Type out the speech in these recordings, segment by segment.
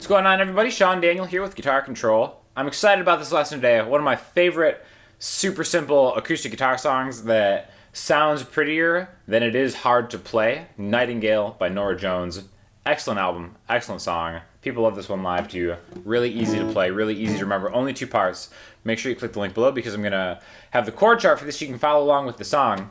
What's going on, everybody? Sean Daniel here with Guitar Control. I'm excited about this lesson today. One of my favorite super simple acoustic guitar songs that sounds prettier than it is hard to play. Nightingale by Norah Jones. Excellent album, excellent song. People love this one live too. Really easy to play, really easy to remember. Only 2 parts. Make sure you click the link below because I'm going to have the chord chart for this so you can follow along with the song.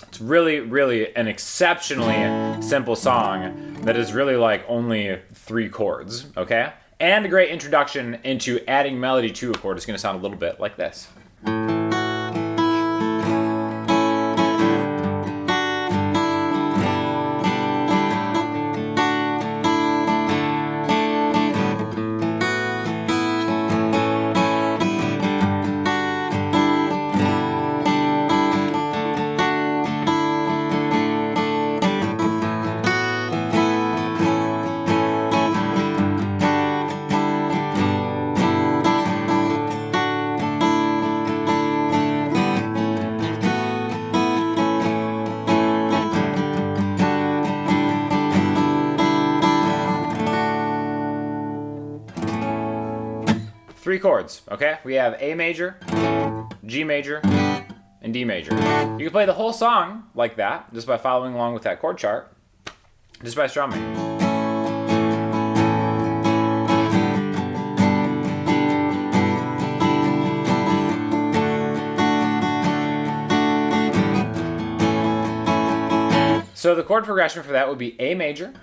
It's really an exceptionally simple song that is really like only 3 chords, okay? And a great introduction into adding melody to a chord. It's going to sound a little bit like this. Three chords, okay? We have A major, G major, and D major. You can play the whole song like that, just by following along with that chord chart, just by strumming. So the chord progression for that would be A major,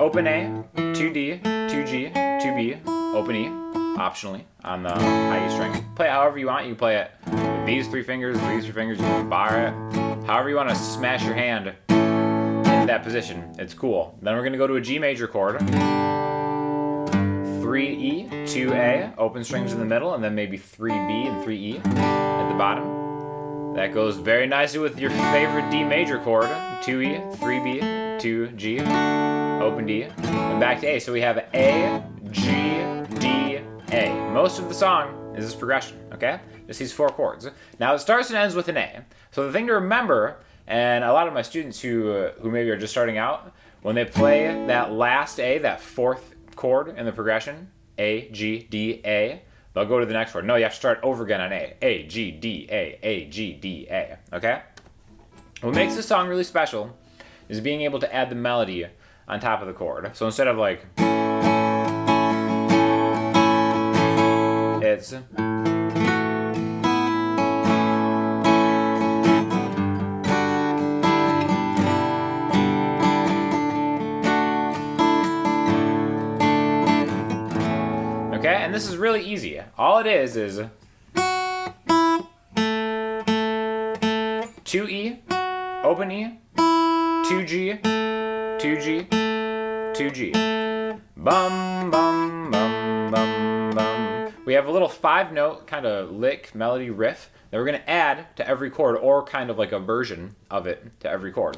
open A, 2D, 2G, 2B, open E, optionally on the high E string. Play it however you want. You can play it with these 3 fingers, these 3 fingers. You can bar it. However you want to smash your hand in that position. It's cool. Then we're going to go to a G major chord. 3E, 2A, open strings in the middle, and then maybe 3B and 3E at the bottom. That goes very nicely with your favorite D major chord. 2E, 3B, 2G, open D, and back to A. So we have A, G, D, A. Most of the song is this progression, okay? Just these 4 chords. Now it starts and ends with an A. So the thing to remember, and a lot of my students who maybe are just starting out, when they play that last A, that 4th chord in the progression, A, G, D, A, they'll go to the next chord. No, you have to start over again on A. A, G, D, A, G, D, A, okay? What makes this song really special is being able to add the melody on top of the chord. So instead of like, it's okay, and this is really easy. All it is 2E, open E, 2G, 2G, 2G. Bum, bum, bum, bum, bum. We have a little 5-note kind of lick melody riff that we're going to add to every chord, or kind of like a version of it to every chord.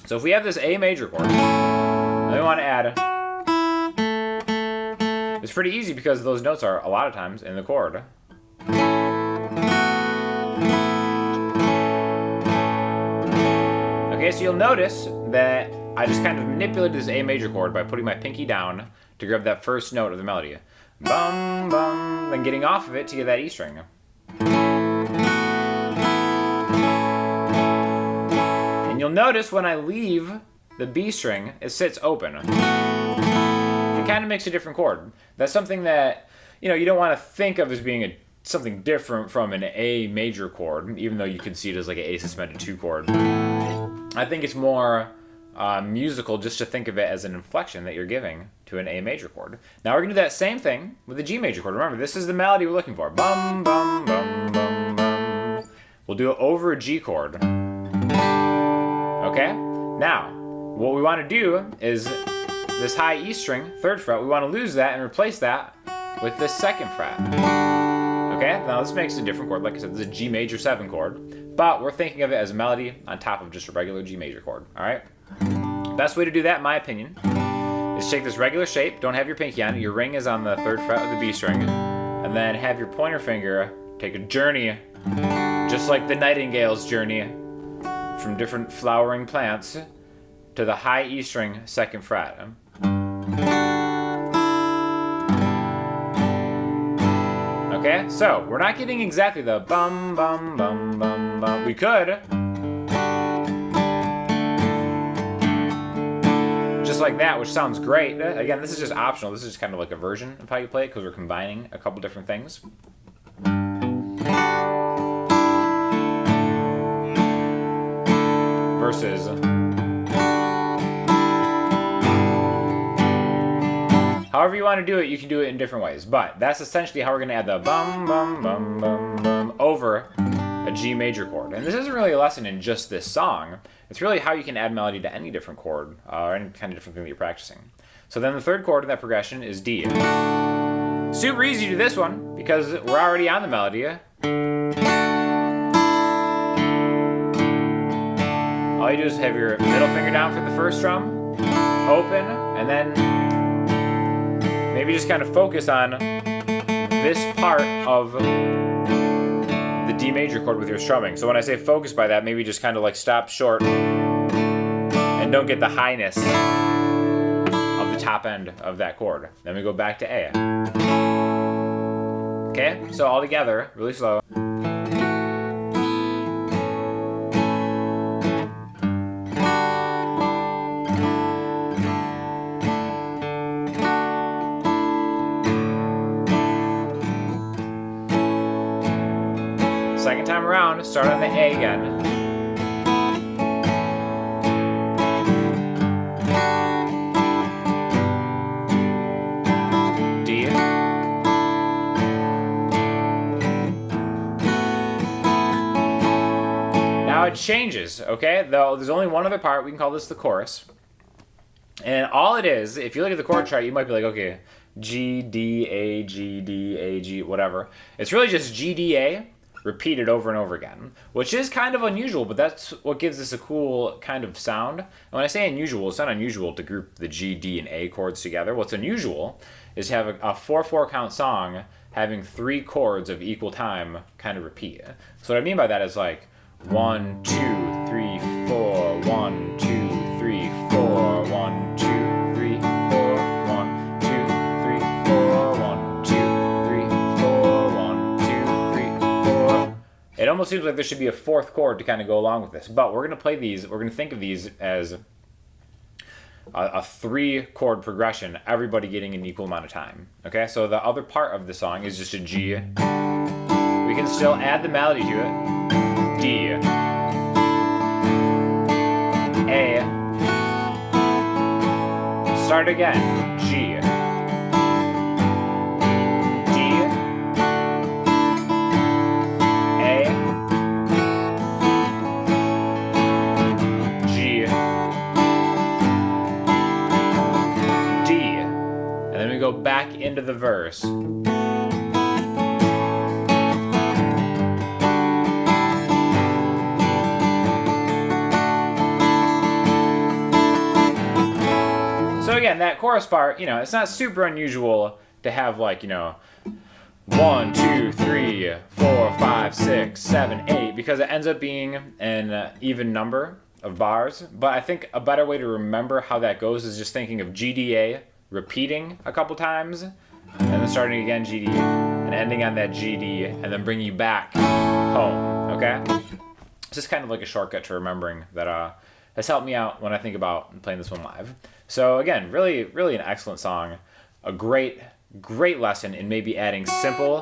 So if we have this A major chord, and we want to add, it's pretty easy because those notes are a lot of times in the chord. Okay, so you'll notice that I just kind of manipulated this A major chord by putting my pinky down to grab that first note of the melody. Bum, bum, then getting off of it to get that E string. And you'll notice when I leave the B string, it sits open. It kind of makes a different chord. That's something that, you don't want to think of as being something different from an A major chord, even though you can see it as like an A suspended 2 chord. I think it's more musical just to think of it as an inflection that you're giving to an A major chord. Now we're going to do that same thing with the G major chord. Remember, this is the melody we're looking for. Bum, bum, bum, bum, bum. We'll do it over a G chord. Okay? Now, what we want to do is this high E string, 3rd fret, we want to lose that and replace that with this 2nd fret. Okay? Now this makes a different chord. Like I said, this is a G major 7 chord. But we're thinking of it as a melody on top of just a regular G major chord. Alright? Best way to do that, in my opinion, is take this regular shape. Don't have your pinky on it. Your ring is on the 3rd fret of the B string. And then have your pointer finger take a journey, just like the Nightingale's journey, from different flowering plants to the high E string 2nd fret. Okay, so we're not getting exactly the bum bum bum bum bum. We could. Just like that, which sounds great. Again, this is just optional. This is just kind of like a version of how you play it because we're combining a couple different things. Versus however you want to do it, you can do it in different ways. But that's essentially how we're going to add the bum bum bum bum bum over a G major chord. And this isn't really a lesson in just this song. It's really how you can add melody to any different chord or any kind of different thing that you're practicing. So then the third chord in that progression is D. Super easy to do this one because we're already on the melody. All you do is have your middle finger down for the first strum, open, and then maybe just kind of focus on this part of the D major chord with your strumming. So when I say focus by that, maybe just kind of like stop short and don't get the highness of the top end of that chord. Then we go back to A. Okay, so all together, really slow. Second time around, start on the A again. D. Now it changes, okay? Though there's only one other part, we can call this the chorus. And all it is, if you look at the chord chart, you might be like, okay, G, D, A, G, D, A, G, whatever. It's really just G, D, A. Repeated over and over again, which is kind of unusual, but that's what gives this a cool kind of sound. And when I say unusual, it's not unusual to group the G, D, and A chords together. What's unusual is to have a 4/4 count song having 3 chords of equal time kind of repeat. So what I mean by that is like 1, 2, 3, 4, 1, 2, 3, 4, 1, 2, 3, 4, 1, 2, 3, 4, 1, 2, 3, 4, 1, 2, 3, 4. It almost seems like there should be a 4th chord to kind of go along with this, but we're going to play these, we're going to think of these as a 3 chord progression, everybody getting an equal amount of time. Okay, so the other part of the song is just a G. We can still add the melody to it. D. A. Start again. G. Go back into the verse. So again, that chorus part, it's not super unusual to have like, 1, 2, 3, 4, 5, 6, 7, 8, because it ends up being an even number of bars. But I think a better way to remember how that goes is just thinking of GDA repeating a couple times, and then starting again GD, and ending on that GD, and then bringing you back home, okay? It's just kind of like a shortcut to remembering that has helped me out when I think about playing this one live. So again, really, really an excellent song. A great, great lesson in maybe adding simple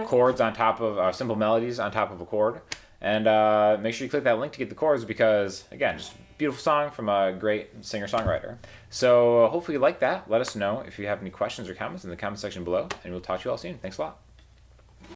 chords on top of, simple melodies on top of a chord. And make sure you click that link to get the chords because, again, just beautiful song from a great singer-songwriter. So hopefully you like that. Let us know if you have any questions or comments in the comment section below, and we'll talk to you all soon. Thanks a lot.